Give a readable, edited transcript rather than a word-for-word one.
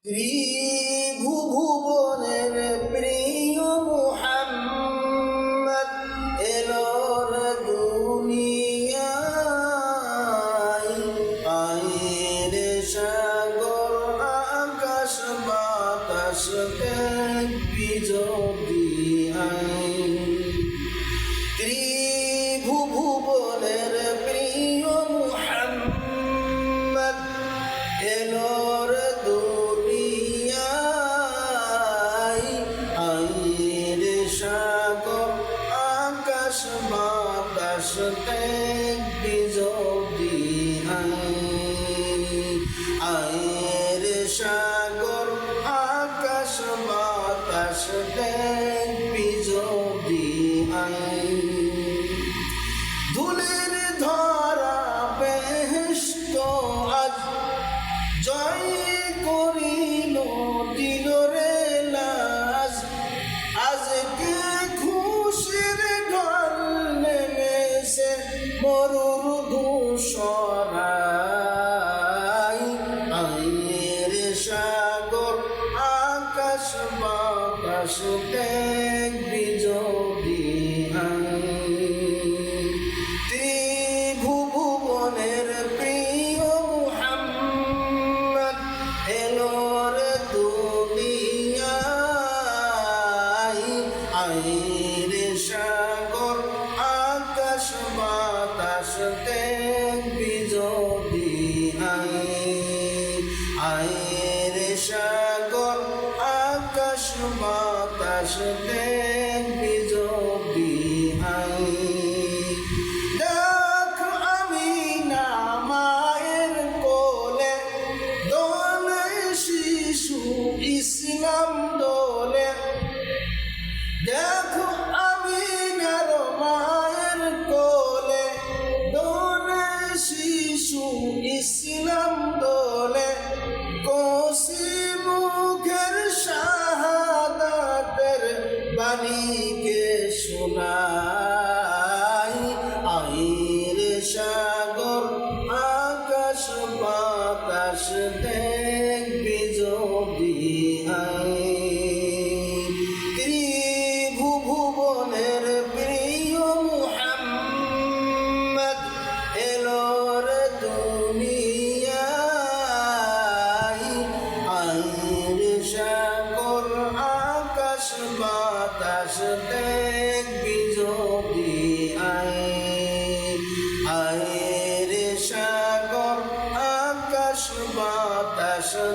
ত্রিভুবনের প্রিয় মুহাম্মদ এলোর দুনিয়ায়, আইরে সাগর আকাশ বাতাস দেখবি যদি আই। ত্রিভুবনের প্রিয় মুহাম্মদ এলোর দুনিয়ায়, আইরে সাগর আকাশ বাতাস দেখবি যদি আই। আইরে সাগর আকাশ বাতাস দেখবি যদি আই। ধুলের ধরা বেহেশত আজ জয় করিল দিল রে লাজ, আজকে খুশির ঢল নেমেছে মরুর ধূসরায়। আইরে সাগর আকাশ বাতাস দেখবি যদি আই। ত্রিভুবনের প্রিয় মুহাম্মদ এলোর দুনিয়ায়, আইরে সাগর আকাশ বাতাস দেখবি যদি আই। আইরে সাগর আকাশ বাতাস দেখবি যদি আই। দেখ আমিনা মায়ের কোলে দোলে শিশু ইসলাম দোলে। দেখো আমিনার মায়ের কোলে দোলে শিশু ইসলাম দোলে। কোসি মুখের শাহাদাতের বাণীকে শোনাই। আইরে সাগর আকাশ বাতাস দেখবি যদি আই। ত্রিভুবনের প্রিয় মুহাম্মদ এলোর দুনিয়ায়, আইরে সাগর আকাশ বাতাস